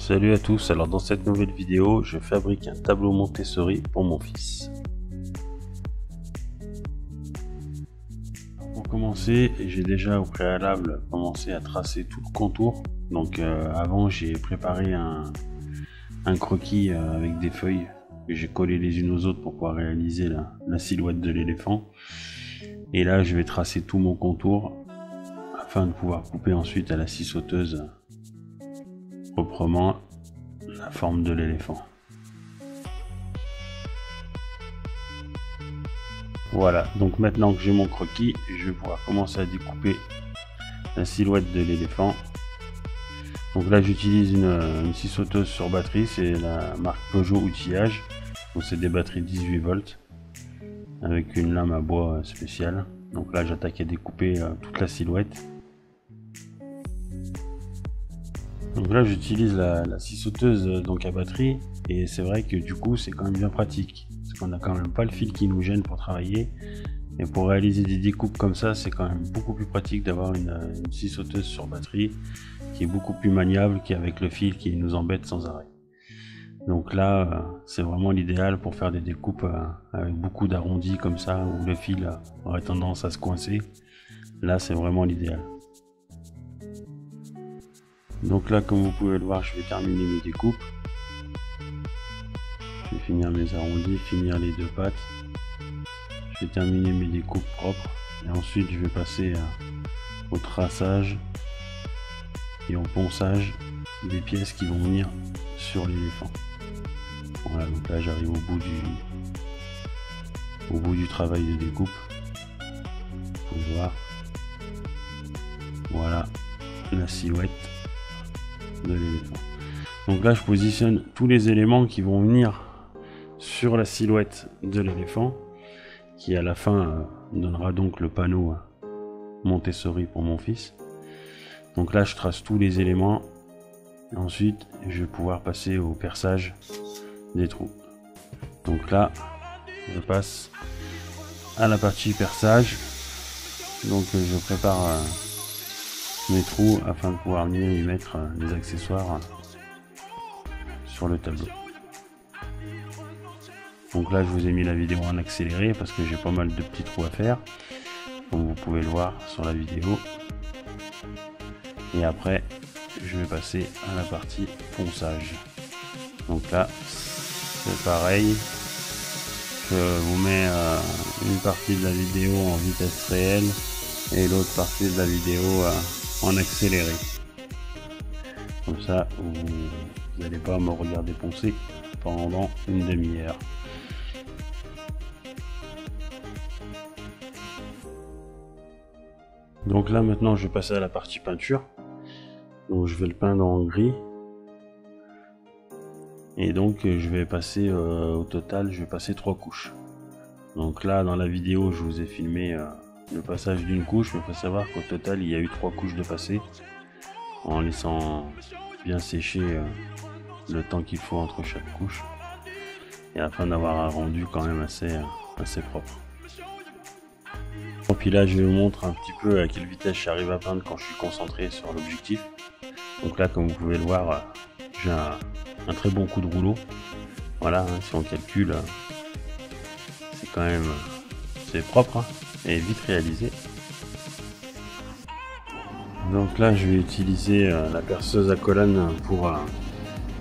Salut à tous, alors dans cette nouvelle vidéo, je fabrique un tableau Montessori pour mon fils. Pour commencer, j'ai déjà au préalable commencé à tracer tout le contour. Donc avant j'ai préparé un croquis avec des feuilles que j'ai collé les unes aux autres pour pouvoir réaliser la silhouette de l'éléphant. Et là je vais tracer tout mon contour afin de pouvoir couper ensuite à la scie sauteuse proprement la forme de l'éléphant. Voilà, donc maintenant que j'ai mon croquis, je vais pouvoir commencer à découper la silhouette de l'éléphant. Donc là j'utilise une scie sauteuse sur batterie, c'est la marque Peugeot Outillage. Donc c'est des batteries 18 volts avec une lame à bois spéciale. Donc là j'attaque à découper toute la silhouette. Donc là j'utilise la scie sauteuse donc à batterie, et c'est vrai que du coup c'est quand même bien pratique parce qu'on n'a quand même pas le fil qui nous gêne pour travailler, et pour réaliser des découpes comme ça c'est quand même beaucoup plus pratique d'avoir une scie sauteuse sur batterie qui est beaucoup plus maniable qu'avec le fil qui nous embête sans arrêt. Donc là c'est vraiment l'idéal pour faire des découpes avec beaucoup d'arrondis comme ça où le fil aurait tendance à se coincer. Là c'est vraiment l'idéal. Donc là, comme vous pouvez le voir, je vais terminer mes découpes. Je vais finir mes arrondis, finir les deux pattes. Je vais terminer mes découpes propres. Et ensuite, je vais passer au traçage et au ponçage des pièces qui vont venir sur l'éléphant. Voilà, donc là, j'arrive au bout du travail de découpe. Vous pouvez voir. Voilà la silhouette de l'éléphant. Donc là je positionne tous les éléments qui vont venir sur la silhouette de l'éléphant, qui à la fin donnera donc le panneau Montessori pour mon fils. Donc là je trace tous les éléments et ensuite je vais pouvoir passer au perçage des trous. Donc là je passe à la partie perçage. Donc je prépare mes trous afin de pouvoir venir y mettre les accessoires sur le tableau. Donc là je vous ai mis la vidéo en accéléré parce que j'ai pas mal de petits trous à faire, comme vous pouvez le voir sur la vidéo. Et après je vais passer à la partie ponçage. Donc là c'est pareil, je vous mets une partie de la vidéo en vitesse réelle et l'autre partie de la vidéo en accéléré. Comme ça, vous n'allez pas me regarder poncer pendant une demi-heure. Donc là maintenant je vais passer à la partie peinture. Donc je vais le peindre en gris. Et donc je vais passer au total, je vais passer 3 couches. Donc là dans la vidéo je vous ai filmé le passage d'une couche, mais il faut savoir qu'au total il y a eu 3 couches de passé, en laissant bien sécher le temps qu'il faut entre chaque couche, et afin d'avoir un rendu quand même assez propre. Et puis là je vous montre un petit peu à quelle vitesse j'arrive à peindre quand je suis concentré sur l'objectif. Donc là comme vous pouvez le voir, j'ai un très bon coup de rouleau. Voilà, si on calcule, c'est quand même c'est propre et vite réalisé. Donc là je vais utiliser la perceuse à colonne pour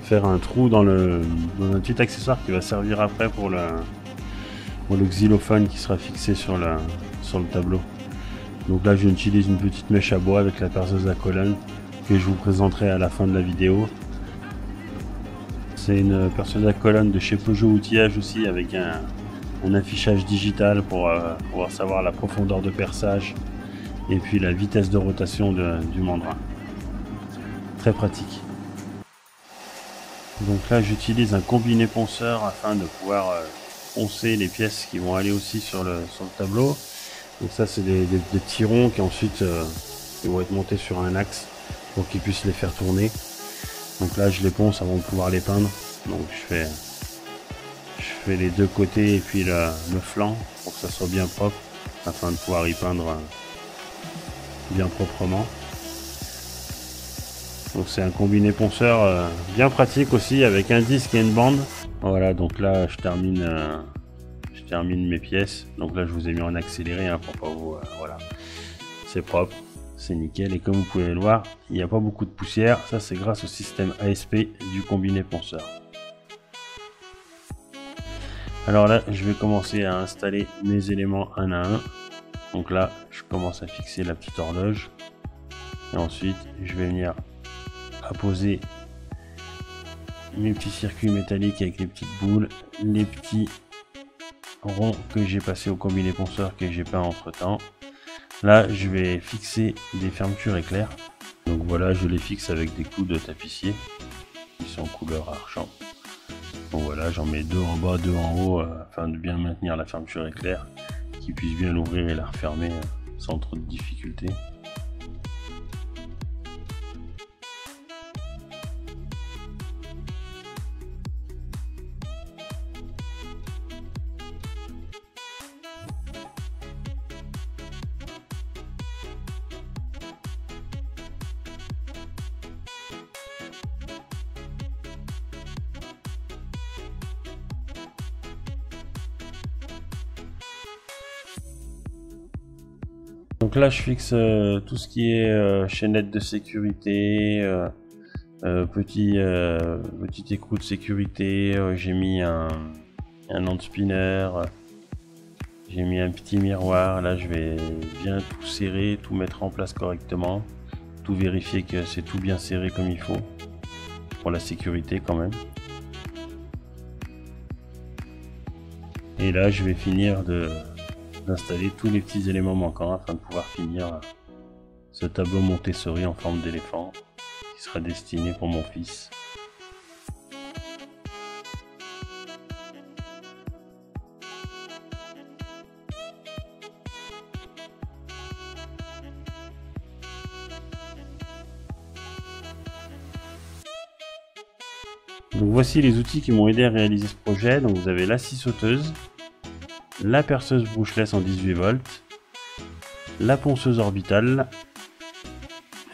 faire un trou dans un petit accessoire qui va servir après pour le xylophone qui sera fixé sur le tableau. Donc là j'utilise une petite mèche à bois avec la perceuse à colonne que je vous présenterai à la fin de la vidéo. C'est une perceuse à colonne de chez Peugeot Outillage aussi, avec un affichage digital pour pouvoir savoir la profondeur de perçage et puis la vitesse de rotation du mandrin. Très pratique. Donc là j'utilise un combiné ponceur afin de pouvoir poncer les pièces qui vont aller aussi sur le tableau. Donc ça c'est des petits ronds qui ensuite ils vont être montés sur un axe pour qu'ils puissent les faire tourner. Donc là je les ponce avant de pouvoir les peindre. Donc je fais les deux côtés et puis le flanc pour que ça soit bien propre afin de pouvoir y peindre bien proprement. Donc c'est un combiné ponceur bien pratique aussi, avec un disque et une bande. Voilà, donc là je termine mes pièces. Donc là je vous ai mis en accéléré hein, pour pas vous... voilà, c'est propre, c'est nickel. Et comme vous pouvez le voir, il n'y a pas beaucoup de poussière. Ça c'est grâce au système ASP du combiné ponceur. Alors là je vais commencer à installer mes éléments un à un. Donc là je commence à fixer la petite horloge. Et ensuite je vais venir apposer mes petits circuits métalliques avec les petites boules, les petits ronds que j'ai passé au combiné ponceur que j'ai peint entre temps. Là je vais fixer des fermetures éclairs. Donc voilà, je les fixe avec des clous de tapissier qui sont couleur argent. Donc voilà, j'en mets deux en bas, deux en haut afin de bien maintenir la fermeture éclair, qui puisse bien l'ouvrir et la refermer sans trop de difficultés. Donc là je fixe tout ce qui est chaînette de sécurité, petit écrou de sécurité, j'ai mis un hand spinner, j'ai mis un petit miroir. Là je vais bien tout serrer, tout mettre en place correctement, tout vérifier que c'est tout bien serré comme il faut, pour la sécurité quand même. Et là je vais finir d'installer tous les petits éléments manquants afin de pouvoir finir ce tableau Montessori en forme d'éléphant qui sera destiné pour mon fils. Donc voici les outils qui m'ont aidé à réaliser ce projet. Donc vous avez la scie sauteuse, la perceuse brushless en 18 volts, la ponceuse orbitale.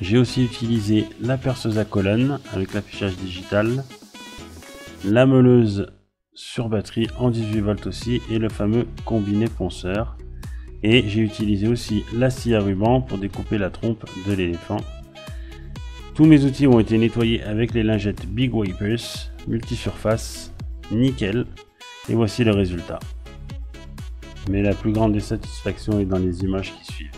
J'ai aussi utilisé la perceuse à colonne avec l'affichage digital, la meuleuse sur batterie en 18 volts aussi et le fameux combiné ponceur. Et j'ai utilisé aussi la scie à ruban pour découper la trompe de l'éléphant. Tous mes outils ont été nettoyés avec les lingettes Big Wipers multisurface, nickel. Et voici le résultat. Mais la plus grande des satisfactions est dans les images qui suivent.